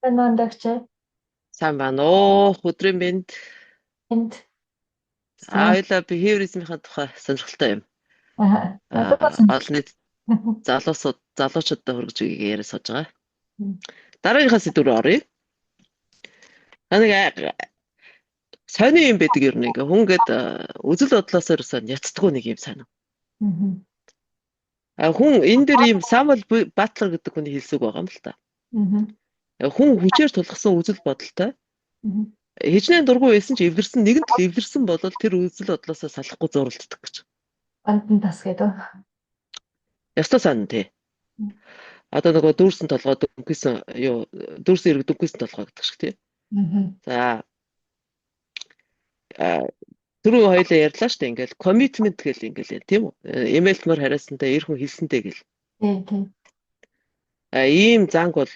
Фернандагч Сайн байна уу? Өдрийн мэнд. энд сайн Хоёлаа behaviorism-ийн тухай сонирхолтой юм. надад бас юм. Олон нийт залуучуудад хүргэж үгийг яриа сууж байгаа. Дараагийнхаа сэдв рүү оръё. Нэг сони юм байдаг ер нь ингээ хүн гээд үзэл бодлосоо ерөөсөө няцдаггүй нэг юм санаа. Хүн энэ дээр ийм Samuel Butler гэдэг хүний хэлсэг байгаа юм л та. Хүн хүчээр тулгсан үзэл бодолтой хичнээн дургүй байсан ч эвлэрсэн нэгэнт л эвлэрсэн бол тэр үзэл бодлосоо салахгүй зуралддаг гэж. Антан тас гэдэг. Ястаа сайн тий. Одоо нөгөө дүүрсэн толгой дөнгөсөн юу дүүрсэн эрг дөнгөсөн толгой гэдэг шиг тий. За түрүү хоёлаа ярьлаа шүү дээ ингээл commitment гэл ингээл тийм үү. Эмэйлмөр хараасантай эр хүн хэлсэнтэй гэл. Тийм. Ийм занг бол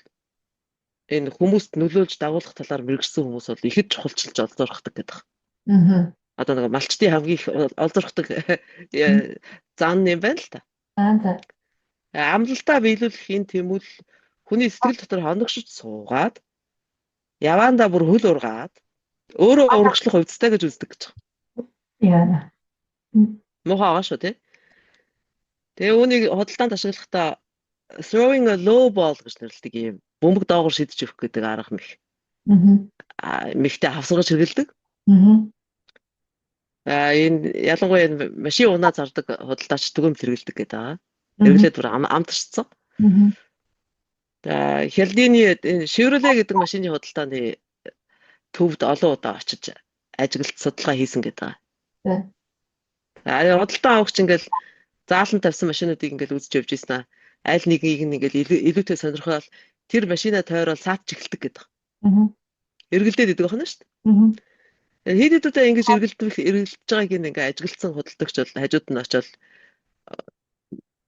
энэ хүмүүст нөлөөлж дагуулах талаар мэрэгсэн хүмүүс бол ихэд чухалчилж олзуурхдаг гэдэг. Одоо нөгөө малчтын хамгийн их олзуурхдаг зан юм байна л та. За. Амлалтаа биелүүлэх энэ тэмүүл хүний сэтгэл дотор хоногшиж суугаад яваандаа бүр хөл ургаад өөрөө урагшлах хувцастай гэж үздэг гэж. Яа. Муухай байгаа шүү тий. Тэгээ үүнийг худалдаанд ашиглахдаа throwing a low ball гэж нэрлэдэг юм. Бөмбөг доогоор шидэж өгөх гэдэг арга мэх. Мэгтэй хавсгаж хэрэгэлдэг. Энэ ялангуяа энэ машин унаа зардаг худалдаач түгээмэл хэрэгэлдэг гэдэг байгаа. Хэрэглээд бүр амтарчсан. Хялдины Chevrolet гэдэг машины худалдааны төвд олон удаа очиж ажиглалт судалгаа хийсэн гэдэг. Худалдан авахч ингээл заалан тавьсан машинуудыг ингээл үзэж явж ийсэн. Аль нэгийг ингээл илүүтэй сонирхоод тэр машинаа тойрол саат чиглдэг гэдэг. Эргэлдээд идэг байна шүү дээ. Хэд хэд удаа ингэж эргэлдэж байгааг ингээ ажиглалсан худалдагч бол хажууд нь очиод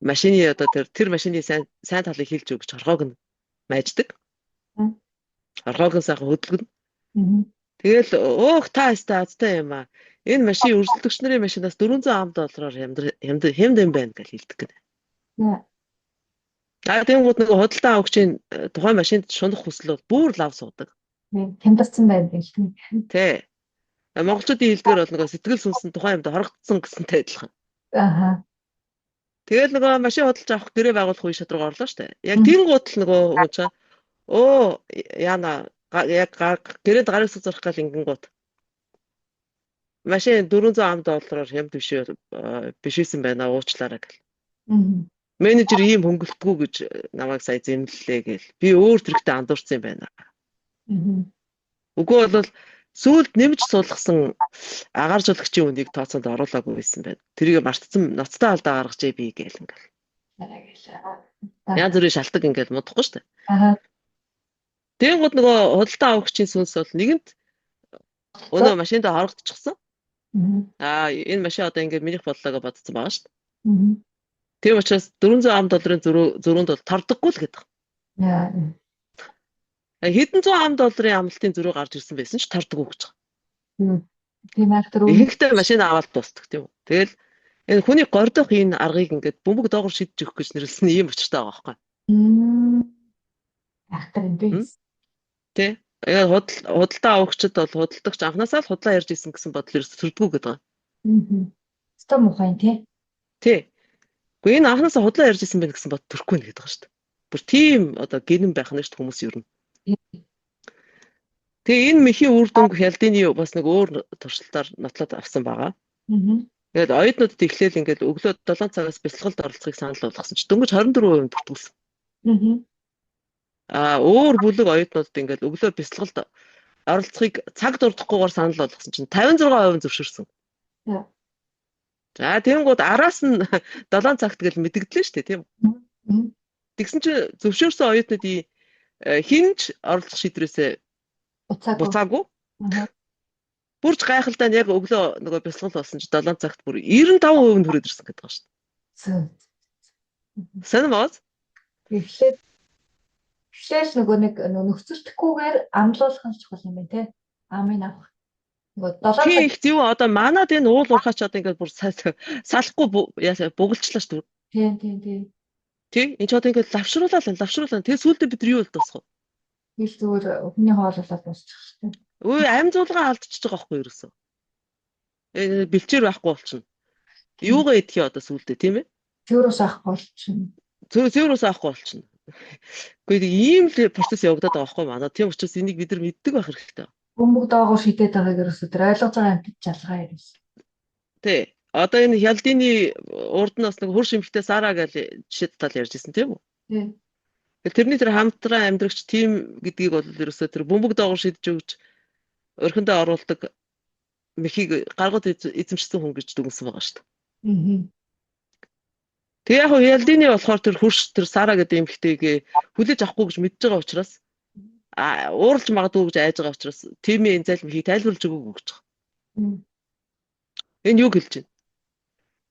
машины одоо тэр машины сайн талыг хэлж өгч хорхоог нь майждаг. Хорхоог нь сайхан хөдөлгөнө. Тэгэл өөх та азтай юм аа. Энэ машин өрсөлдөгч нарын машинаас $400 хямд юм байна гэж хэлдэг гэнэ. Тэнгууд нэг худалдан авагчийн тухайн машинд шунах хүсэл бол бүр лав суудаг. Хямдсан байна гэж. Тий. Монголчуудын хэлдгээр бол нөгөө сэтгэл сүнсэн тухайн юмд хорогдсон гэсэнтэй адилхан. Тэгэл нөгөө машин худалдаж авах гэрээ байгуулах үе шатрууг орлоо штэ. Яг тийм гутал нөгөө хуучаа яана яг гэрээнд гарыг сузрах гал ингэнгууд. Машин $400 хямд бишсэн байна уучлаарай гэл. Менежер ийм хөнгөлтгүү гэж намайг сая зэмлэлээ гэл. Би өөр төрхтэй андуурсан юм байна. Үгүй бол сүүлд нэмж суулгасан агаар жуулагчийн үнийг тооцоонд оруулаагүй байсан байна. Тэрийг мартцсан ноцтой алдаа гаргажээ би гээл ингээл. Янз бүрийн шалтак ингээл муудахгүй шүү дээ. Тэнгууд нөгөө худалдан авагчийн сүнс бол нэгэнт өнөө машинд хорогдчихсон. Энэ машин одоо ингээд минийх бодлоо гэж бодсон байгаа шүү дээ. Тийм учраас $400 зөрүүнд бол тордоггүй л гэдэг. Хэдэн зуун $100 амлалтын зөрүү гарч ирсэн байсан ч тордоггүй гэж байгаа. Тийм актер ихэнхдээ машин аваад дуустдаг тийм үү. Тэгэл энэ хүний гордох энэ аргыг ингээд бөмбөг доогоор шидэж өгөх гэж нэрлсэн ийм учиртай байгаа байхгүй. Актер юм бэ. Тэ. Худалдаа авагчид бол худалдагч анханасаа л худлаа ярьж исэн гэсэн бодол ерөөс төрдгөө гэдэг. Өстө мухайн тий. Тий. Гэхдээ энэ анханасаа худлаа ярьж исэн байх гэсэн бод төрөхгүй нэ гэдэг байгаа шүү дээ. Бүр тийм одоо гинэн байх нь шүү дээ хүмүүс ер нь. Тэгээ энэ мэхийн үр дүнг хялдины бас нэг өөр туршилтаар нотлоод авсан байгаа. Тэгээд оюутнуудад эхлээл ингээд өглөө 7 цагаас бясалгалд оролцохыг санал болгосон ч дөнгөж 24% бүртгүүлсэн. Өөр бүлэг оюутнуудад ингээд өглөө бясалгалд оролцохыг цаг дурдахгүйгээр санал болгосон чинь 56% зөвшөөрсөн. За тэнгууд араас нь 7 цагт гэл мэдгдлээ шүү дээ тийм үү. Тэгсэн чинь зөвшөөрсөн оюутнуудын хинж оролцох шийдвэрээсээ буцаагүй. Бүрж гайхалтай нь яг өглөө нөгөө бясалгал болсон чи 7 цагт бүр 95% нь хүрээд ирсэн гэдэг байна шүү дээ. Сайн мод. Эхлээл нөгөө нэг нөхцөлтгүйгээр амлуулах нь чухал юм байна те. Амын авах. Тийм их зөв одоо манад энэ уул урхаач одоо ингээд бүр салахгүй бугалчлаа шүү дээ. Тийм. Тий энэ ч одоо ингээд лавшруулаа. Тэгээ сүүлдээ бид юу болдог вэ? Би л зүгээр хүний хооллолоод дуусчих шүү дээ. Өө амь зуулгаа алдчихж байгаа байхгүй юу ерөөсөө. Бэлчээр байхгүй болчихно. Юугаа идэх юм одоо сүулдэ тийм ээ? Цэврээс авахгүй болчихно. Цэврээс авахгүй болчихно. Гэхдээ ийм л процесс явагдаад байгаа байхгүй манай. Тийм учраас энийг бид нар мэддэг байх хэрэгтэй. Бөмбөг доогоор шидэт байгааг ерөөсөө тэр ойлгож байгаа амьтад жалгаа ярис. Тий. Одоо энэ хялдины урд нь бас нэг хурш эмхтэй Сара гэж жишээ тал ярьж ирсэн тийм үү? Тий. Тэрний тэр хамтран амьдрагч тим гэдгийг бол ерөөсөө тэр бөмбөг доогоор шидэж өгч орхиндоо оруулдаг мөхийг гаргууд эзэмшсэн хүн гэж дүгнсэн байгаа шүү дээ. Тэгээ яг хялдины болохоор тэр хурш тэр Сара гэдэг эмхтэйгээ хүлээж авахгүй гэж мэдж байгаа учраас ууралж магадгүй гэж айж байгаа учраас тимийн энэ залмихийг тайлбарлаж өгөөгүй гэж байгаа. Энэ юу гэлж байна?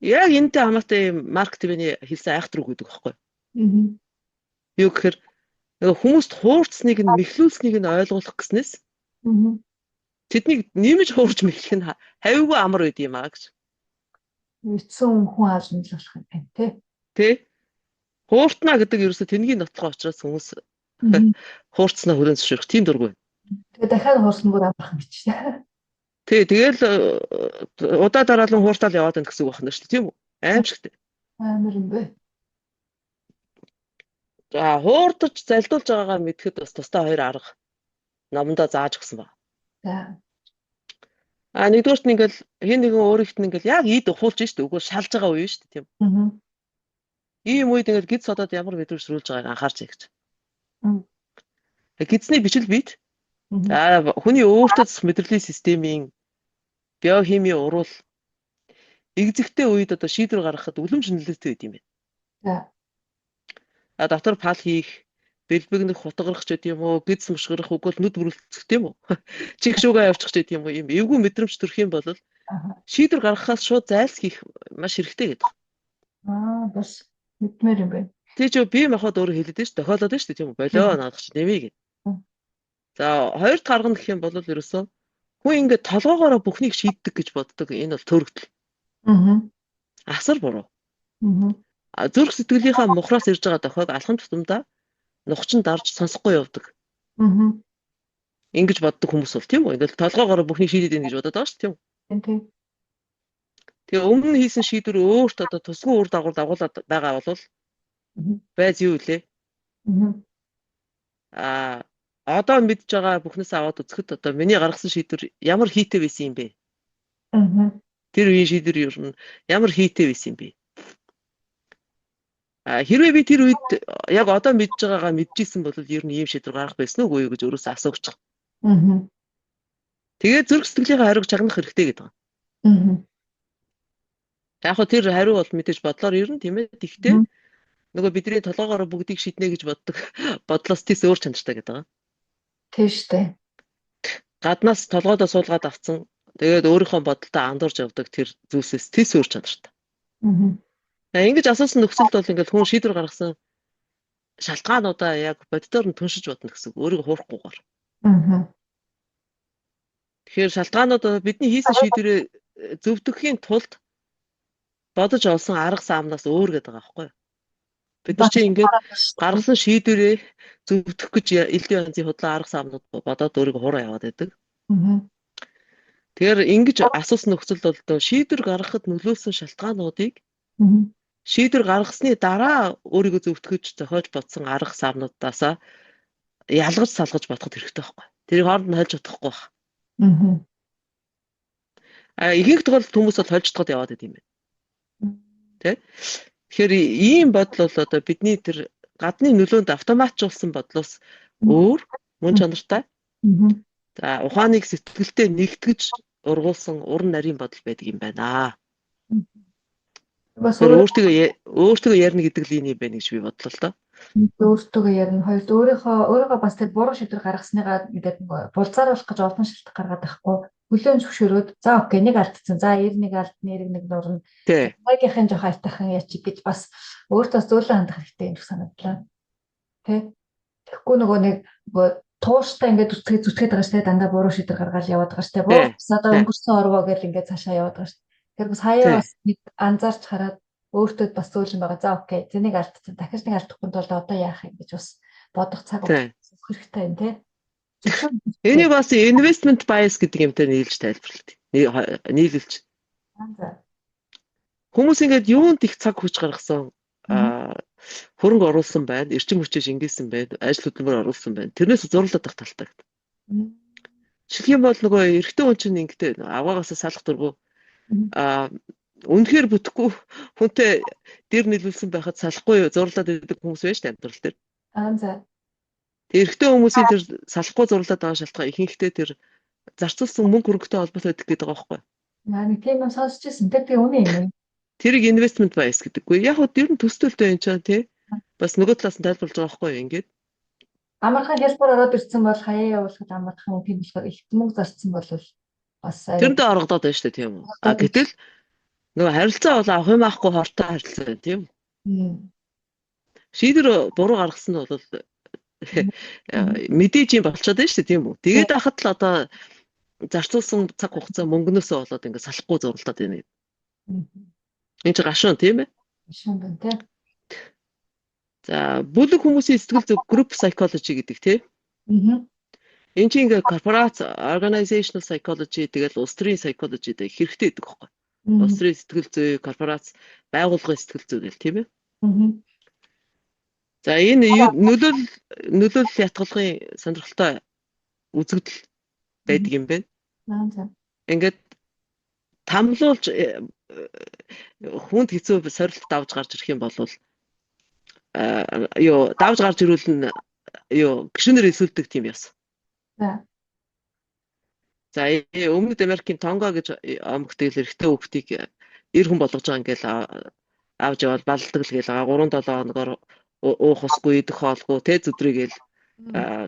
Яг энэтэй хамаатай юм марк твэний хэлсэн айхтар үг гэдэг байхгүй. Юу гэхээр хүмүүст хуурцныг нь мэхлүүлснийг нь ойлгуулах гэснээс тэднийг нэмж хуурж мэхлэх нь хавьгүй амар байд юм аа гэж. Эцсэн хүн хаалж болох юм байна тий. Тэ? Хууртна гэдэг ерөөсө тэнгийн нотлохоо учраас хүмүүс хуурцнаа хүрэн зөвшөөрөх тийм дургүй. Тэгээ дахиад хуурсан бүр амархан бичсэн. Тэ тэгэл удаа дараалан хууртаал яваад байна гэсэн үг байна шүү дээ тийм үү? Аимшигтэй. Амар юм бэ. За хуурдаж залдуулж байгаагаа мэдхэд бас тусдаа хоёр арга номондоо зааж өгсөн ба. За. Нэгдүгээрт нь ингээл хэн нэгэн өөрийнх нь ингээл яг ид ухуулж штэ үгүй шалж байгаа үе штэ тийм. Ийм үед ингээл гид содод ямар мэдрэмж төрүүлж байгааг анхаарч гэж. Гидсний бичил бит. Хүний өөртөө засах мэдрэлийн системийн биохимийн урвалэгзэгтэй үед одоо шийдвэр гаргахад үлэмж нөлөөтэй байд юм байна. Доктор пал хийх, бэлбэгнэх, хутгарах ч гэдэм үү, гидс мушгирах үгүй нүд бүрэлцэх тийм үү? Чих шүүгээ явуучих ч гэдэм үү, ийм эвгүй мэдрэмж төрөх юм бол шийдвэр гаргахаас шууд зайлсхийх маш хэрэгтэй гэдэг. Бас мэдмээр юм байна. Тэг чи би махад өөрөө хэлээд ш, тохиолоод ш тийм үү? Болоо наадах чи нэмье гэд. За хоёр дахь арга нь гэх юм бол ерөөсөө хүн ингээд толгоогоороо бүхнийг шийддэг гэж боддог. Энэ бол төрөгдөл. Асар буруу. Зүрх сэтгэлийнхаа мухраас ирж байгаа дохойг алхам тутамдаа нухчин дарж сонсохгүй явдаг. Ингэж боддог хүмүүс бол тийм үү? Ингээл толгоогоороо бүхнийг шийдээд ийн гэж бодоод байгаа ш тийм үү? Тэгээ өмнө хийсэн шийдвэр өөрт одоо тусгай үр дагавар дагуулад байгаа бол байз юу вэ? Одоо мэдж байгаа бүхнээс аваад үзэхэд одоо миний гаргасан шийдвэр ямар хийтэй байсан юм бэ? Тэр үеийн шийдвэр ер нь ямар хийтэй байсан юм бэ? Хэрвээ би тэр үед яг одоо мэдж байгаагаа мэдчихсэн бол ер нь ийм шийдвэр гаргах байсан уу гэж өөрөөсөө асуучих. Тэгээ зүрх сэтгэлийнхээ хариуг чагнах хэрэгтэй гэдэг. Яг хөө тэр хариу бол мэдээж бодлоор ирнэ тийм ээ. Тэгтээ нөгөө бидний толгоогоор бүгдийг шийднэ гэж боддог бодлоос тийс өөр чанартай гэдэг. Тийм штэ. Гаднаас толгойдоо суулгаад авцсан. Тэгээд өөрийнхөө бодолтой андуурж явдаг тэр зүйлсээс тийс өөр чанартай. Ингэж асуусан нөхцөлд бол ингээд хүн шийдвэр гаргасан шалтгаануудаа яг боддоор нь түншиж бодно гэсэн үг. Өөрийгөө хуурахгүйгээр. Тэгэхээр шалтгаанууд бидний хийсэн шийдвэрээ зөвтгөхийн тулд бодож олсон арга самнаас өөр гэдэг байгаа байхгүй юу? Бид нар чи ингээд гаргасан шийдвэрээ зөвтгөх гэж элдв янзын худлаа арга самнууд бодоод өөрийгөө хураа яваад байдаг. Тэгэхээр ингэж асуусан нөхцөлд бол шийдвэр гаргахад нөлөөсөн шалтгаануудыг шийдвэр гаргасны дараа өөрийгөө зөвтгөж зохиож бодсон арга самнуудаасаа ялгаж салгаж бодоход хэрэгтэй байхгүй. Тэрийг хооронд нь хольж чадахгүй байх. Ихэнх тохиолдолд хүмүүс бол хольж чадхад яваад байт юм байна. Тэ? Тэгэхээр ийм бодол бол одоо бидний тэр гадны нөлөөнд автоматжуулсан бодлоос өөр мөн чанартай. За ухааныг сэтгэлдээ нэгтгэж ургуулсан уран нарийн бодол байдаг юм байна. Бас өөртөө ярина гэдэг л юм байна гэж би бодлоо л доо. Өөртөө ярина. Хоёрт өөрийнхөө бас тэр буруу шийдвэр гаргасныг ингээд булзааруулах гэж олон шалтгаан гаргаад байхгүй. Хүлээн зөвшөөрөөд за окей нэг алдсан. За 91 алдна, 91 нурна. Байгийнхын жоох айтайхан яачих гэж бас өөртөө зөөлөн хандах хэрэгтэй юм шиг санагдлаа. Тэ? Тэгэхгүй нөгөө нэг тууштай ингээд зүтгээд байгаа штэ дандаа буруу шийдвэр гаргаад яваад байгаа штэ. Буус одоо өнгөрсөн орвоо гэж ингээд цаашаа яваад байгаа штэ. Тэр бас хаяа бас нэг анзаарч хараад өөртөө бас зөөлөн байгаа. За окей. Зэнийг алдсан. Дахиж нэг алдахгүй тулд одоо яах юм гэж бас бодох цаг хэрэгтэй юм тий. Зөвшөөрөл Энийг бас investment bias гэдэг юмтай нийлж тайлбарлалт. Нийлүүлж. за. Хүмүүс ингээд юунд их цаг хүч гаргасан хөрөнгө оруулсан байна, эрчим хүчээ шингээсэн байна, ажил хөдөлмөр оруулсан байна. Тэрнээс зурлаад ах талтай. Жишээлх юм бол нөгөө эрэгтэй хүн чинь ингээд аваагаас салах дургу үнэхээр бүтэхгүй хүнтэй дэр нийлүүлсэн байхад салахгүй зурлаад байдаг хүмүүс байж та амьдрал дээр. За. Эрэгтэй хүмүүсийн тэр салахгүй зурлаад байгаа шалтгаан ихэнхдээ тэр зарцуулсан мөнгө хөрөнгөтэй холбоотой байдаг гэдэг байгаа байхгүй. Нэг тийм юм сонсч ирсэн. Тэр үнэ юм. Тэрийг investment bias гэдэггүй. Яг хөө ер нь төсөөлтөө юм чаа тий. Бас нөгөө талаас нь тайлбарлаж байгаа байхгүй ингээд. Амархан хэлбэр ороод ирсэн бол хаяа явуулахад амархан тийм болохоор их мөнгө зарцсан бол бас тэрэндээ орогдоод байна шүү дээ тийм үү. Гэтэл нөгөө харилцаа бол авах юм аахгүй хортой харилцаа байна тийм үү. Шийдвэр буруу гаргасан нь бол мэдээж юм болчиход байна шүү дээ тийм үү. Тэгээд хахад л одоо зарцуулсан цаг хугацаа мөнгнөөсөө болоод ингээд салахгүй зурлаад байна. Энд чинь гашуун тийм ээ. Гашуун байна тийм. За бүлэг хүмүүсийн сэтгэл зүйн group psychology гэдэг тийм. Энд чинь ингээд corporate organizational psychology тэгэл улс төрийн psychology гэдэг хэрэгтэй гэдэг байхгүй. Улс төрийн сэтгэл зүй, корпорац, байгууллагын сэтгэл зүй гэл тийм ээ. За энэ нөлөөлөл ятгалгын сонирхолтой үзэгдэл байдаг юм байна. Ингээд тамлуулж хүнд хэцүү сорилт давж гарч ирэх юм бол давж гарч ирүүл нь гişүнээр эсүүлдэг тийм яс. За Өмнөд Америкийн Тонго гэж омогтой эрэгтэй хүүхдийг 90 хүн болгож байгаа ингээл авч яваад балдаг л гээл 3-7 хоногоор уух усгүй идэх хоолгүй тэ зүдрийгээл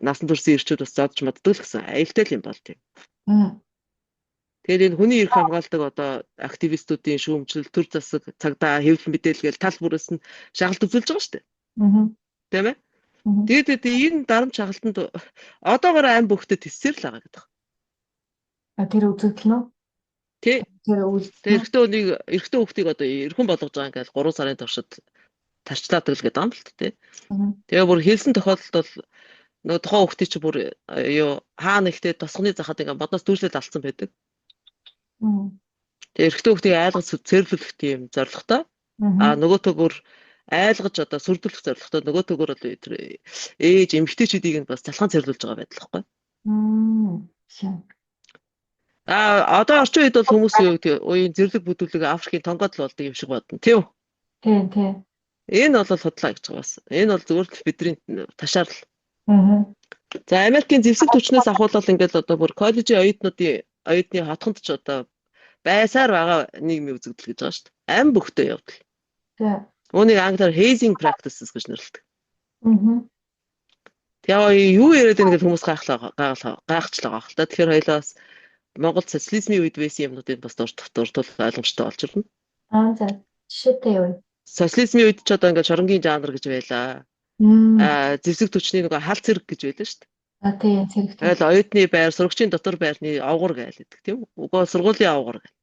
насан туршийн ирчүүд бас зодж маддаг л гэсэн аюултай юм бол тийм. Тэгээд энэ хүний эрх хамгаалдаг одоо активистуудын шүүмжлэл төр засаг цагдаа хэвлэл мэдээлэл тал бүрээс нь шагалт үзүүлж байгаа шүү дээ. Тийм ээ. Тэгээд энэ дарамт шагалтанд одоогоор ам бүхтэд тэсэр л байгаа гэдэг. Тэр үзэгдэл нь тий. Эрэгтэй хүүхдийг одоо эрхэн болгож байгаа ингээл 3 сарын туршид тарчлаадаг л гэдэг юм л тий. Тэгээ бүр хэлсэн тохиолдолд бол нөгөө тухайн хүүхдийг чи бүр хаана ихтэй тосгоны захад ингээ бодноос дүүслээд алдсан байдаг. Тэгээ эрэгтэй хүүхдийг айлгаж цэрлүүлэх тийм зорилготой. Нөгөө төгөр айлгаж одоо сүрдүүлэх зорилготой нөгөө төгөр бол ээж эмэгтэйчүүдийг нь бас залхаан цэрлүүлж байгаа байдал байхгүй. Одоо орчин үед бол хүмүүсийн үеийн зэрлэг бүдүүлэг Африкийн Тонгод л болдог юм шиг бодно тийм үү? Тийм. Энэ бол худлаа гэж байгаа бас. Энэ бол зөвхөн л бидний ташаал. За Америкийн зэвсэг түвшнээс ахуулбал ингээд одоо бүр коллежийн оюутны хотхонд ч одоо байсаар байгаа нийгмийн үзэгдэл гэж байгаа шүү дээ. Ам бүхтэй явдал. Үүнийг англиар hazing practices гэж нэрлэдэг. Тэгээ юу яриад байна гэж хүмүүс гайхчлаа байгаа хэл та. Тэгэхээр хоёлаас Монгол социализмын үед байсан юмнуудыг бас дуртуул ойлгомжтой болж ирнэ. За жишээтэй юу? Социализмын үед ч одоо ингээд шоронгийн жанр гэж байлаа. Зэвсэг түвшний нөгөө хал цэрэг гэж байлаа шүү дээ. Тийм цэрэг. Тэгэл оюутны байр, сурагчийн дотор байрны авгар гэлдэг тийм үү? Угаа сургуулийн авгар гэл.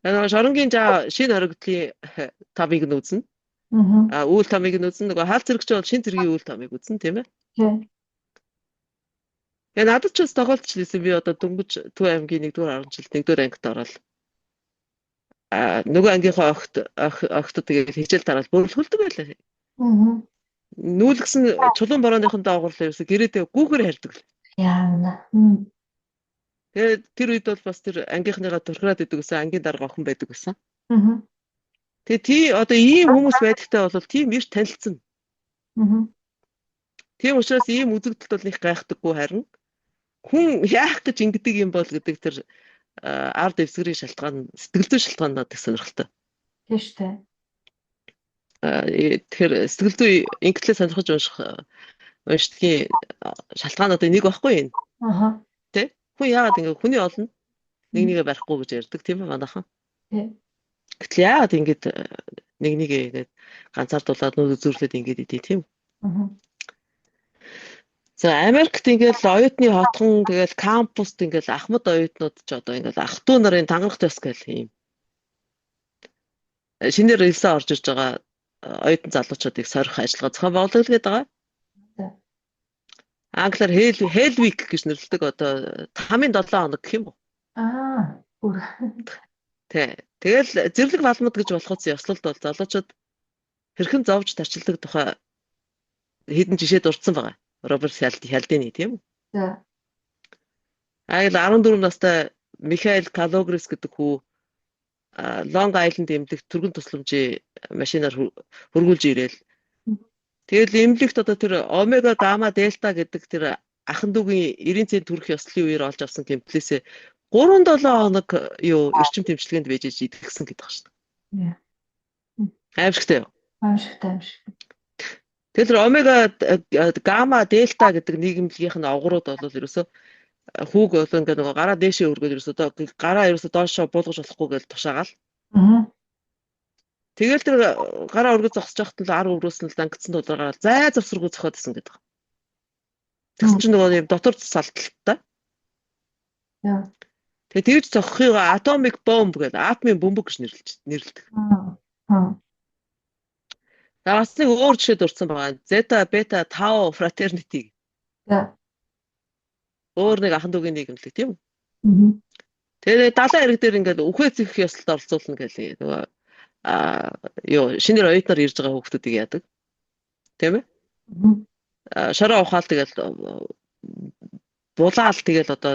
Тэгээ шоронгийн шинэ хоригдлын тамыг нь үзнэ. Үйл тамыг нь үзнэ. Нөгөө хал цэрэгч бол шинэ цэргийн үйл тамыг үзнэ тийм ээ. Тийм. Тэгээ надад ч бас тохиолдчихлээсэн би одоо Дөнгөж Төв аймгийн 1-р 10 жилд 1-р ангид ороод нөгөө ангийнхаа огтод тэгээд хичээл дараал бөрлөхөлдөг байлаа. Нүүлгсэн чулуун борооныхон даагуурлаа ерөөсө гэрээдээ гүүхээр харьдаг л. Яана. Тэгээд тэр үед бол бас тэр ангийнхныгаа турхираад идэг гэсэн ангийн дарга охин байдаг гэсэн. Тэгээд одоо ийм хүмүүс байдагтай бол тийм ирж танилцсан. Тийм учраас ийм үзэгдэлт бол их гайхдаггүй харин хүн яах гэж ингэдэг юм бол гэдэг тэр ард эвсгэрийн шалтгаан сэтгэл зүйн шалтгаан надад сонирхолтой. Тийм шүү дээ. Тэгэхээр сэтгэл зүй ингээдлээ сонирхож уншдгийн шалтгаанууд нэг байхгүй юм. Тэ? Хүн яагаад ингэ хүний олно нэгээ барихгүй гэж ярьдаг тийм ээ манайхан. Гэтэл яагаад ингэж нэгээ ганцаардуулаад нүд үзүүрлээд ингэж идэв тийм. За Америкт ингээл оюутны хотхон тэгэл кампуст ингээл ахмад оюутнууд ч одоо ингээл ах トゥ нарын тангарах төс гэл юм. Шинээр элсэн орж ирж байгаа оюутан залуучуудыг сорих ажиллагаа зохион байгуулдаг гэдэг байгаа. Англиар Hell Week гэж нэрлэдэг одоо 5-7 хоног гэх юм уу? Бүр. Тий. Тэгэл зэрлэг балмад гэж болохоос ёслолд бол залуучууд хэрхэн зовж тарчилдаг тухай хэдэн жишээ дурдсан байгаа. Роберт Хялдины тийм үү? За. Айл 14 настай Михаил Калогрис гэдэг хүү Лонг Айленд эмнэлэгт түргэн тусламжийн машинаар хөргүүлж ирээл. Тэгэл эмнэлэгт одоо тэр омега гамма дельта гэдэг тэр ахан дүүгийн 90 цент төрөх ёслолын үеэр олж авсан гэмтлээсээ 3-7 хоног юу эрчим тэмчилгээнд байж идэгсэн гэдэг ба шүү дээ. Аимшигтай юу? Аимшигтай. Тэгэхээр тэр омега гамма дельта гэдэг нийгэмлэгийнх нь овгорууд бол ерөөсөө хүүг бол ингээд нөгөө гараа дээшээ өргөөл ерөөсөө гараа ерөөсөө доошоо буулгаж болохгүй гэж тушаагаал. Тэгэл тэр гараа өргөж зогсож байхад л ар өрөөс нь дангидсан дулаагаар зай завсргуу зохиод исэн гэдэг. Тэгсэн чинь нөгөө юм дотор салталтай. Тэгээ тэгж зохихыг atomic bomb гэдэг атомын бөмбөг гэж нэрлэдэг. Бас нэг өөр жишээ дурдсан байгаа. Zeta, Beta, Tau fraternity. Өөр нэг ахан дүүгийн нийгэмлэг тийм үү? Тэгээ 70 хэрэг дээр ингээд үхээ зэх ёслолд оролцуулна гэлээ. Нөгөө юу шинээр оюутнаар ирж байгаа хүүхдүүдийг яадаг. Тийм ээ? Шороо ухаал тэгэл булаал тэгэл одоо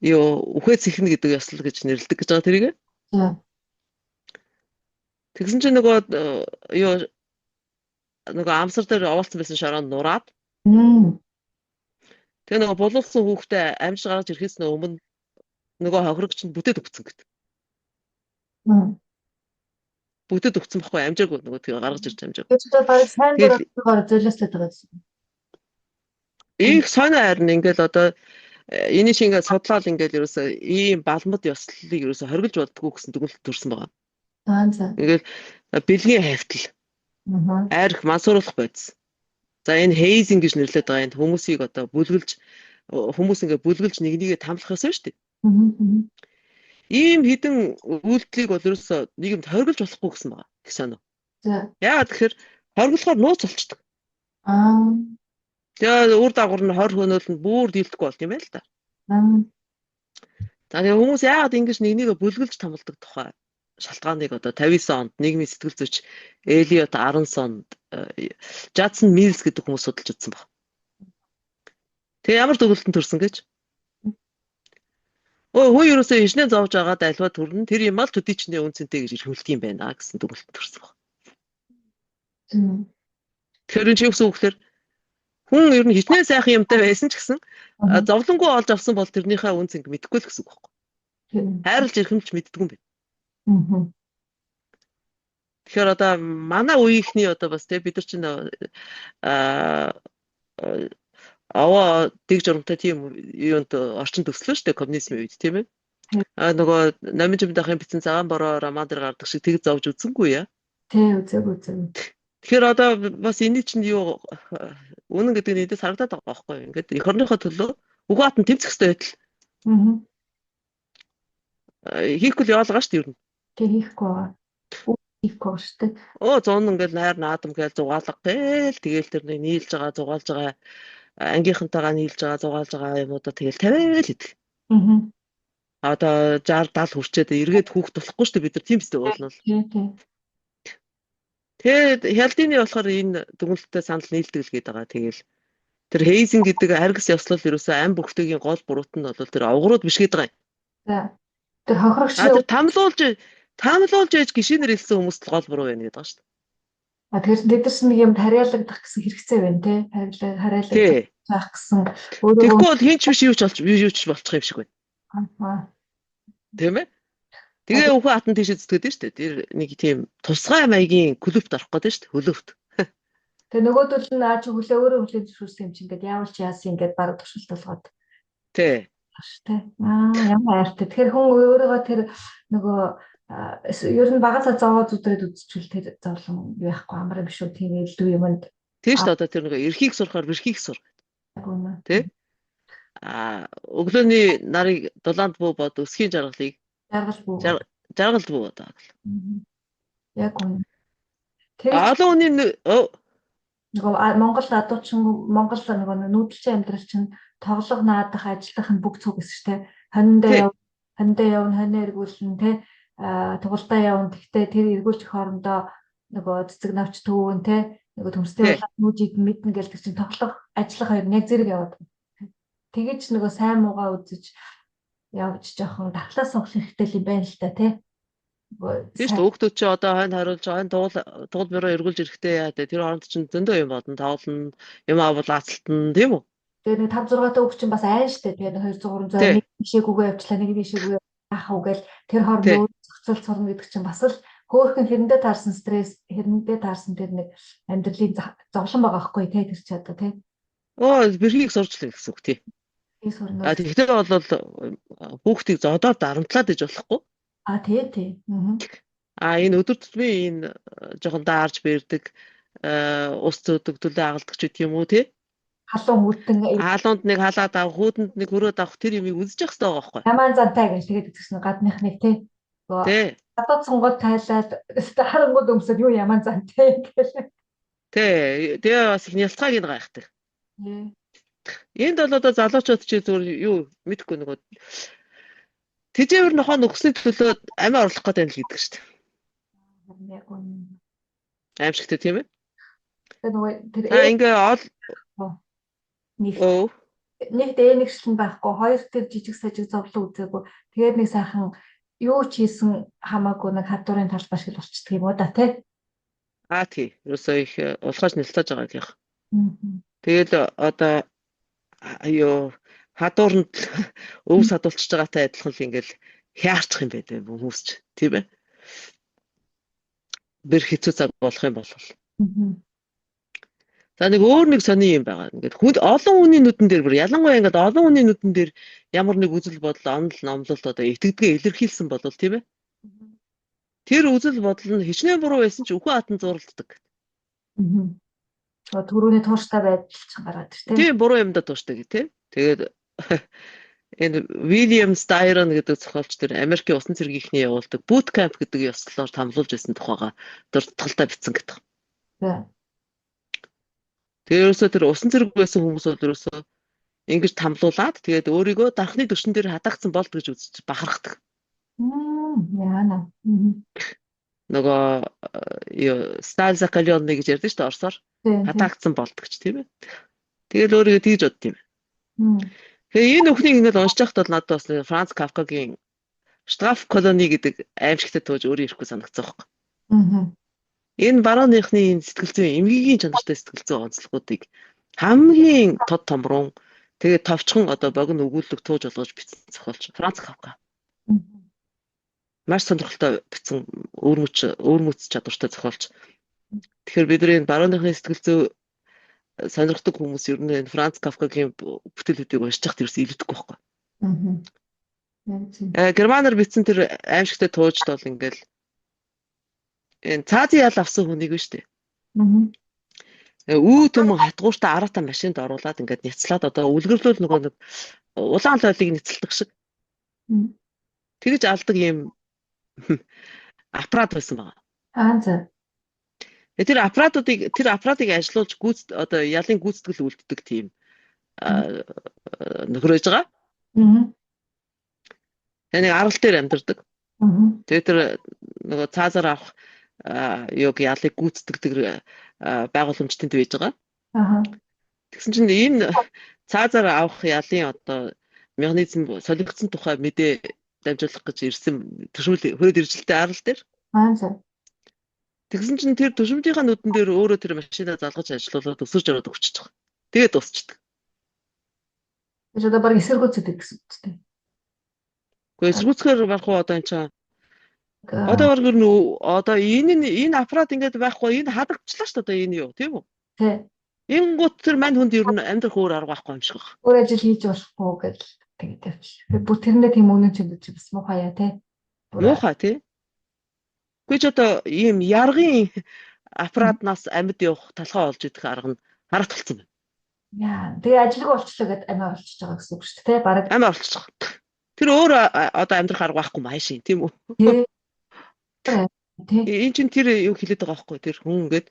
юу үхээ зэхнэ гэдэг ёслол гэж нэрлэдэг гэж байгаа тэрийг. Тэгсэн чинь нөгөө юу нөгөө амсар дээр овоолцсон байсан шороонд нураад. Тэгээ нөгөө булуулсан хүүхдээ амж гаргаж ирэхээс өмнө нөгөө хохирогч нь бүтэд өгсөн гэдэг. Бүтэд өгсөн байхгүй амжаагүй нөгөө тэгээ гаргаж ирж амжаагүй. Тэгээд баг сайн дураар зөөлөстэй байгаа гэсэн. Их сонио харин ингээл одоо энэ шиг ингээд судлаад ингээл ерөөсөө ийм балмад ёслолыг ерөөсөө хоригдж болдгоо гэсэн дүгнэлт төрсэн байгаа. За. Ингээл бэлгийн хайвтал. Арх мансууруулах байц. За энэ hazing гэж нэрлэдэг байгаа энэ хүмүүсийг одоо бүлгэлж хүмүүс ингээд бүлгэлж нэг нэгээ тамлах гэсэн шүү дээ. Ийм хідэн үйлдэлийг бол ерөөсөө нийгэмд хоригдж болохгүй гэсэн байгаа. Гэх санаа. За. Яагаад тэгэхээр хориглохоор нууц болчдөг. Тэгээ үр дагавар нь 20 хөнөөлөнд бүр дийлдэхгүй бол тийм ээ л да. За тэгээ хүмүүс яагаад ингэж нэг нэгээ бүлгэлж тамладаг тухай шалтгааныг одоо 59 онд нийгмийн сэтгэл зүйч Элиот Аронсонд Жадсон Милс гэдэг хүмүүс судалж үзсэн баг. Тэгээ ямар зөвлөлтөнд төрсөн гэж? Хүн ерөөсөө хичнээн зовж байгаад альва төрн тэр юм ал төдий чиний үнцэнтэй гэж ирхэмлдэг юм байна гэсэн зөвлөлтөнд төрсөн баг. Тэгэхээр энэ юу гэсэн үг гэхээр хүн ер нь хичнээн сайхан юмтай байсан ч гэсэн зовлонгоо олж авсан бол тэрнийхээ үнц ингэ мэдэхгүй л гэсэн үг байхгүй. Хайрлж ирхэмж мэддэггүй юм байна. Тэгэхээр одоо манай үеийнхний одоо бас тэг бид нар чинь аваа дэг журамтай тийм юунд орчин төслөө шүү дээ коммунизмын үед тийм ээ. Нөгөө намын жимдахын битсэн цагаан бороо роман дээр гардаг шиг тэг зовж үзсэнгүй яа. Тий үзэг. Тэгэхээр одоо бас энэ чинь юу үнэн гэдэг нь эдээс харагдаад байгаа байхгүй юу? Ингээд эх орныхоо төлөө үгүй хатан тэмцэх хэрэгтэй байтал. Хийхгүй яваалгаа шүү дээ ер нь. Тэг хийхгүй байгаа. Хийхгүй шүү дээ. Зун ингээд найр наадам гээл зугаалга гээл тэгэл тэр нэг нийлж байгаа зугаалж байгаа ангийнхантайгаа нийлж байгаа зугаалж байгаа юмудаа тэгэл тавиал идэх. Одоо 60 70 хүрчээд эргээд хүүхд болохгүй шүү дээ бид нар тийм өстэй болно. Тий. Тэгээд Хялдины болохоор энэ дүгнэлттэй санал нийлдэг л гээд байгаа. Тэгэл тэр hazing гэдэг аргас ёслол ерөөсөө ам бүхтэйгийн гол буруут нь бол тэр овгорууд биш гээд байгаа юм. За. Тэр хохирогч тамлуулж ээж гişинээр хэлсэн хүмүүст л гол буруу байна гэдэг байгаа шүү дээ. Тэгэхээр тэдэрс нэг юм тариалагдах гэсэн хэрэгцээ байна тий. Хариалагдах гэсэн. Тэгэхгүй бол хинч биш юу ч болчих юм шиг байна. Тийм ээ? Тэгээ өвхөн хатан тийшээ зүтгэдэг шүү дээ. Тэр нэг тийм тусгай маягийн клубт орох гэдэг шүү дээ. Хөлөвт. Тэгээ нөгөөдөл нь ааж хөлөө өөрөө хүлээж зөвшөөрсөн юм чинь ингээд яавал ч яасан ингээд баг туршилт болгоод. Тий. Ямар айртай. Тэгэхээр хүн өөрөөгөө тэр нөгөө ер нь багасаа зовоо зүдрээд үзчихвэл тэр зовлон байхгүй амар биш үү тийм элдв юмд. Тийм шүү дээ. Одоо тэр нөгөө эрхийг сурахаар бэрхийг сур. Тий. Өглөөний нарыг дулаанд буу бод өсхийн жаргалыг жаргал бүү одоо. Яг үнэ. Олон хүний нөгөө Монгол адуучин Монгол нөгөө нүүдэлчин амьдрал чинь тоглох наадах ажиллах нь бүх цуг гэсэн чинь Тий. хониндоо явна хонио эргүүлнэ те тугалдаа явна гэхдээ тэр эргүүлчих хоорондоо нөгөө цэцэг навч төвөн те нөгөө төмстэй Тий. болоод нүжийг мэднэ гэлдэг чинь тоглох ажиллах хоёр нь яг зэрэг яваад тэгэж нөгөө сайн муугаа үзэж явж жоохон давтлаа сонгох хэрэгтэй юм байна л та те Тийм шүү дээ. Хүүхдүүд чи одоо хойно хариулж хойно тугал бюро эргүүлж ирэхдээ яа дээ. Тэр хооронд чинь зөндөө юм бодно. Тоглоно, юм авал аацалтна, тийм үү? тэгээ нэг 5 6 та үг чинь бас айн штэ. Тэгээ 200 300 нэг ишээгүйгээ явчлаа, нэг ишээгүйгээ яах вэ гээл тэр хооронд зохицол сурна гэдэг чинь бас л хөөхөн хэрэндээ таарсан стресс, хэрэндээ таарсан тэр нэг амьдралын зовлон байгаа байхгүй те тэр чи одоо те. Бэрхийг сурчлаа гэсэн үг тий. Тэгэхээр бол хүүхдийг зодоод дарамтлаад иж болохгүй. Тий. Энэ өдөр тутмын энэ жоохон даарж бэрдэг ус зөөдөг төлөө агалдаг ч гэдэг юм уу тий? Халуун хүртэн хаалуунд нэг халаад авах, хүүдэнд нэг хөрөөд авах тэр юмыг үзэж явах хэрэгтэй байгаа байхгүй. Ямаан зантай гэж тэгээд үзсэн гадныхныг тий. Тий. Гадаад сонгоод тайлаад харангууд өмсөд юу ямаан зантай гэх. Тий. Тэгээ бас нялцгааг нь гайхдаг. Энд бол одоо залуучууд чи зүгээр юу мэдэхгүй нөгөө тэжээвэр нохоо нөхсний төлөө амиа орлох гэдэг нь л гэдэг шүү дээ. Аимшигтэй тийм ээ. Тэгээ нөгөө нэг дэнэгшлэн байхгүй хоёр тэр жижиг сажиг зовлон үзээгүй тэгээд нэг сайхан юу ч хийсэн хамаагүй нэг хадуурын талбай шиг болчихдөг юм уу да тий. Тий. Ерөөсөө их улгааж нэлтэж байгаа гэх. Тэгэл одоо хадууранд өв садуулчихж байгаатай адилхан л ингээл хяарчих юм байдаг хүмүүс ч тийм ээ. Бэр хэцүү цаг болох юм бол. За нэг өөр нэг сони юм байгаа. Ингээд олон хүний нүдэн дээр бүр ялангуяа ингээд олон хүний нүдэн дээр ямар нэг үзэл бодол онол номлолт одоо итгэдгээ илэрхийлсэн бол тийм ээ. Тэр үзэл бодол нь хичнээн буруу байсан ч үхэн хатан зуралддаг. Төрөний тууштай байдал ч гараад тийм. Тийм буруу юмдаа тууштай гэх тийм. Тэгээд энэ William Styron гэдэг зохиолч тэр Америкийн усан цэргийнхний явуулдаг boot camp гэдэг ёслолоор тамлуулж байсан тухайга дуртгалтай бичсэн гэдэг. Тэгээ ерөөсөө тэр усан цэрэг байсан хүмүүс бол ерөөсөө ингэж тамлуулаад тэгээд өөрийгөө дархны түвшин дээр хатаагдсан болд гэж үзэж бахархдаг. Яана. Нөгөө Стал Закалионны гэж ярьдэн шүү дээ орсоор. Хатаагдсан болдгоч тийм ээ. Тэгэл өөрийгөө тэгж бодд юм. Тэгээ энэ өхнийг ингээд уншиж байхад бол надад бас Франц Кафкагийн Штраф колони гэдэг аимшигтай тууж өөрөө ирэхгүй санагдсан байхгүй. Энэ барууныхны сэтгэл зүйн эмгэгийн чанартай сэтгэл зүйн онцлогуудыг хамгийн тод томрон тэгээд товчхон одоо богино өгүүлэг тууж болгож бичсэн зохиолч Франц Кафка. Маш сонирхолтой бичсэн өөрмөц чадвартай зохиолч. Тэгэхээр бидний барууныхны сэтгэл зүй сонирхдаг хүмүүс ер нь Франц Кафкагийн бүтээлүүдийг уншиж байхад ерөөс илүүдэхгүй байхгүй. Германаар бичсэн тэр аимшигтай туужд бол ингээл энэ цаазын ял авсан хүнийг нь шүү дээ. Үү төмөн хатгууртай араатай машинд оруулаад ингээд няцлаад одоо үлгэрлүүл нөгөө нэг улаан лойлыг няцалдаг шиг. Тэгж алдаг юм аппарат байсан байгаа. Тэр аппаратыг ажилуулж одоо ялын гүйцэтгэл үлддэг тийм нөхрөөж байгаа. Тэнийг арал дээр амьдардаг. Тэгээд тэр нөгөө цаазаар авах ялыг гүйцэтгэдэг байгууламжтанд байж байгаа. Тэгсэн чинь энэ цаазаар авах ялын одоо механизм солигдсон тухай мэдээ дамжуулах гэж ирсэн хөрөөд иржилтэй арал дээр. Тэгсэн чинь тэр төшөмжийнхаа нүдэн дээр өөрөө тэр машинаа залгаж ажиллуулаад өсөрж ороод өгчөж байгаа. Тэгээд дуусчдаг. Тэр одоо баг эсэргүүцэдэг гэсэн үг тийм. Гэхдээ эсэргүүцэхээр барах уу одоо энэ чинь одоо баг одоо энэ аппарат ингээд байхгүй энэ хадагчлаа шүү дээ одоо энэ юу тийм үү? Тий. Энэ гут тэр мань хүнд ер нь амьдрах өөр арга байхгүй юм шиг байна. Өөр ажил хийж болохгүй гэж тэгээд явчих. Бүр тэрэндээ тийм үнэн чинь бас муухай тий. Муухай тий. Гэхдээ ч одоо ийм яргын аппаратнаас амьд явах талхай олж идэх арга нь харагт болсон байна. Яа, тэгээ ажилгүй болчихлоо гэдээ амиа олчихж байгаа гэсэн үг шүү дээ, тий? Бараг амиа олчихж байгаа. Тэр өөр одоо амьдрах арга байхгүй маашин, тийм үү? Тий. Энэ чинь тэр юу хэлээд байгаа байхгүй тэр хүн ингээд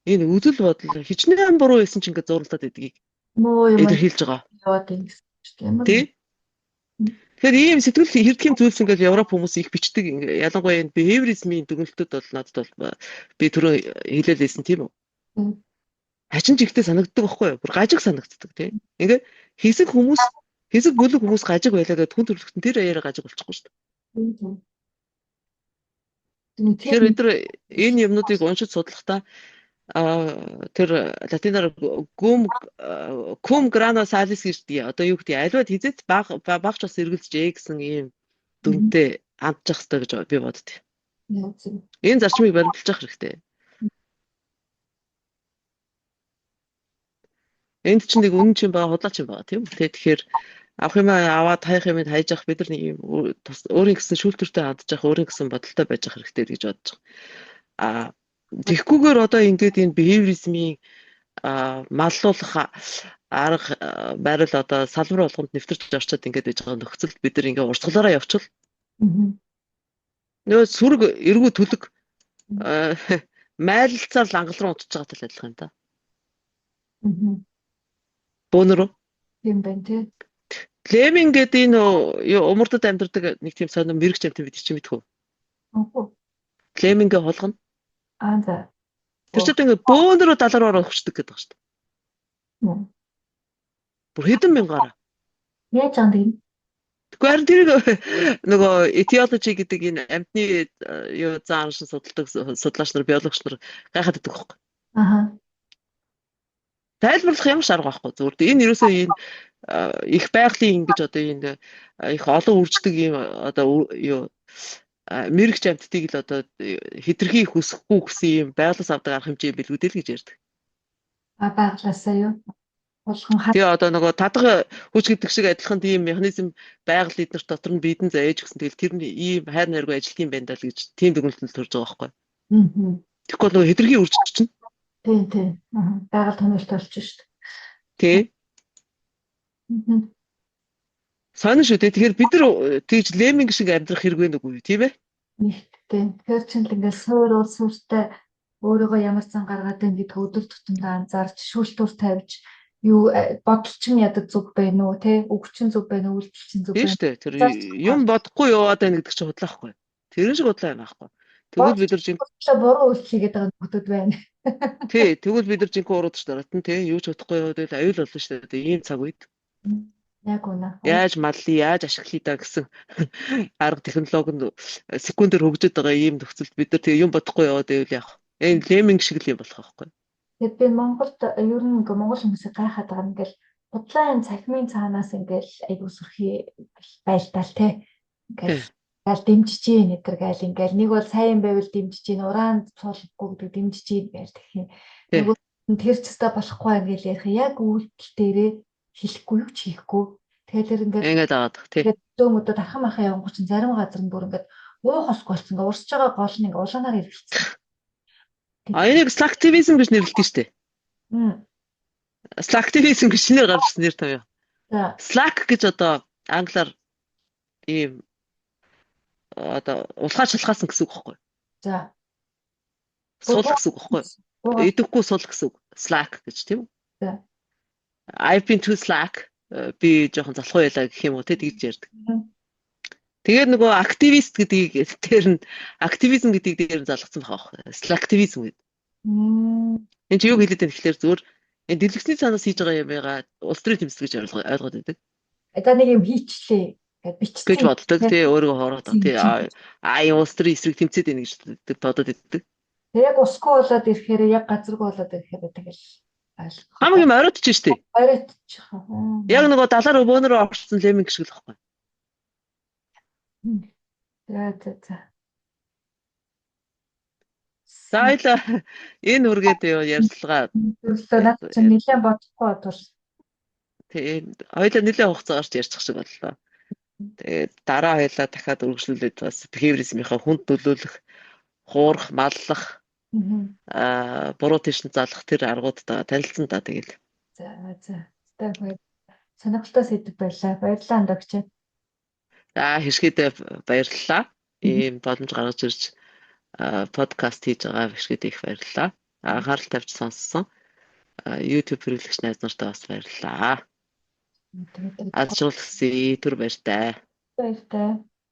Энэ үзэл бодол хичнээн буруу байсан ч ингээд зурлаад байдгийг Муу юм илэрхийлж байгаа. яваад байна гэсэн чинь ямар Тий? Тэгэхээр ийм сэтгэл хэрэг юм зүйлс ингээд Европ хүмүүс их бичдэг. Ялангуяа энэ behaviorism-ийн дүгнэлтүүд бол надад бол би түрүү хэлээлсэн тийм үү? Хачин жигтэй санагддаг байхгүй юу? Бүр гажиг санагддаг тий. Ингээд хэсэг бүлэг хүмүүс гажиг байлаа гэдэг хүн төрөлхтөн тэр аяараа гажиг болчихгүй шүү дээ. Тэгэхээр бид нар энэ юмнуудыг уншиж судлахдаа тэр латинаар cum grano salis гэдэг одоо юу гэдэг аливаад хизээч багч бас эргэлзэж гэсэн ийм дүнтэй амтчих хэрэгтэй гэж би боддог. Энэ зарчмыг баримталж явах хэрэгтэй. Энд чинь нэг үнэн чинь байгаа, худлаач юм байгаа тийм үү? Тэгэхээр авах юм аваад хайх юм хайж явах бид нар нэг юм өөрийн гэсэн шүүлтүртэй хандж явах, өөрийн гэсэн бодолтой байж явах хэрэгтэй гэж бодож байгаа. Тэгхгүйгээр одоо ингээд энэ behaviorism-ийн маллуулах арга байрал одоо салбар болгонд нэвтэрч орчод ингээд байж байгаа нөхцөлд бид нар ингээд урсгалаараа явчихвал нөө сүрэг эргүү төлөг майлалцаар лангал руу унтж байгаа тал адилхан юм да. Бөөнөрөө. Тийм байна тий. Леминг гэдэг энэ умардад амьдардаг нэг тийм сонир мэрэгч амт бид чи мэдхүү. Лемингээ холгоно. За. Тэр чинь ингээд бөөнөрөө далаараа өгчдөг гэдэг байна шүү дээ. Бүр хэдэн мянгаараа. Яаж байгаа юм? Тэгвэл харин тэр нөгөө etiology гэдэг энэ амьтны юу заан шин судалдаг судлаач нар биологч нар гайхаад байдаг байхгүй. Тайлбарлах ямар ч арга байхгүй. Зүгээр энэ ерөөсөө энэ их байгалийн ингэж одоо энэ их олон үрждэг юм одоо юу мэрэгч амьтдыг л одоо хэтэрхий хүсэхгүй гэсэн юм байгалаас авдаг арга хэмжээ билгүүдэл гэж ярьдаг. Байгалаасаа юу? Тэгээ одоо нөгөө тадга хүч гэдэг шиг адилхан тийм механизм байгаль эднэрт дотор нь бидэн зааж өгсөн. Тэгэл тэр нь ийм хайр найргүй ажилт юм байна даа гэж тийм дүгнэлтэнд төрж байгаа байхгүй. Тэгэхгүй нөгөө хэтэрхий үржиж чинь. Тийм. Байгаль томилт болж шүү Тий. дээ. Сонир шүү дээ. Тэгэхээр бид нар тэгж леминг шиг амьдрах хэрэг байна уу тийм ээ? Тийм. Тэгэхээр чинь л ингээд суур уул сүртэй өөрийгөө ямар зан гаргаад байна гэдг өдөр тутамдаа анзаарч шүүлтүр тавьж юу бодол чинь ядаж зүг байна уу те үг чинь зүг байна уу үйлдэл чинь зүг байна. Тийм шүү дээ. Тэр юм бодохгүй яваад байна гэдэг чинь худлаахгүй. Тэр шиг худлаа юм аахгүй. Тэгвэл бид нар жинхэнэ буруу үйлдэл хийгээд байгаа хүмүүс байна. Тий, тэгвэл бид нар жинхэнэ уруудч дараатан тий юу ч бодохгүй яваад байл аюул болно шүү дээ. Ийм цаг үед. Яг үнэ. Яаж маллий, яаж ашиглая да гэсэн арга технологид секундээр хөгжөд байгаа ийм нөхцөлд бид нар тэгээ юм бодохгүй яваад байвал яах вэ? Энэ леминг шиг л юм болох байхгүй. Тэгээд би Монголд ер нь ингээ монгол хүмүүсийг гайхаад байгаа юм ингээл худлаан цахимын цаанаас ингээл айгуу сүрхий байлдаал те. Ингээл гаал дэмжиж ийн гэтэр гаал ингээл нэг бол сайн байвал дэмжиж ийн ураанд цуулахгүй гэдэг дэмжиж ийн гээл гэх юм. Нөгөө тэр ч өстой болохгүй ингээл ярих яг үйлдэл дээрээ хэлэхгүй юу ч хийхгүй. Тэгэхээр ингээд аваад тий. Тэгээд дөмөдө тархан махаа явангуй чинь зарим газар нь бүр ингээд уу хосгүй болсон. Ингээд урсж байгаа гол нь ингээд улаанаар ирчихсэн. Энийг slacktivism гэж нэрлэдэг шүү дээ. Slacktivism гэж шинээр гарч ирсэн нэр тав. Slack гэж одоо англиар ийм одоо улхаа шалхаасан гэсэн үг байхгүй юу? За. Сул гэсэн үг байхгүй юу? Идэвхгүй сул гэсэн үг. Slack гэж тийм үү? За. I've been to Slack. Би жоохон залхуу байлаа гэх юм уу те тэгж ярьдаг. Тэгээд нөгөө активист гэдгийг тэр нь активизм гэдгийг дээр нь залгасан байгаа. Slacktivism гэдэг. Энд чи юу хэлээд байна гэхээр зүгээр энэ дэлгэцний цаанаас хийж байгаа юм яга улс төрийн тэмцэл гэж ойлгоод байдаг. За нэг юм хийчлээ гэж бичсэн. Гэж боддог тий өөрийгөө хоороод тий энэ улс төрийн эсрэг тэмцээд байна гэж бодоод байдаг. Тэг яг усгүй болоод ирэхээр яг газаргүй болоод ирэхээр тэгэл хамаг юм оройтчих штеп. Оройтчих. Яг нөгөө далаар өвөнөрөө орсон леминг шиг л байхгүй. За. Саяла энэ үргээд ярьцлага. Наад чинь нэлээд бодохгүй тул. Тэгээ хоёлаа нэлээд хугацаагаар ярьчих шиг боллоо. Тэгээ дараа хоёлаа дахиад үргэлжлүүлээд бас behaviorism-ийнхаа хүнд нөлөөлөх, хуурах, маллах, буруу тийш нь залах тэр аргуудтайгаа танилцсан та тэгэл. За. Сонирхолтой сэдв байлаа. Баярлалаа андагч. За хэшгээдээ баярлалаа. Ийм боломж гаргаж ирж подкаст хийж байгаа хэшгээдээ их баярлалаа. анхаарал тавьж сонссон. YouTube хэрэглэгч найз нартаа бас баярлалаа. Аз жаргал хүсье. Түр баяртай. Баяртай.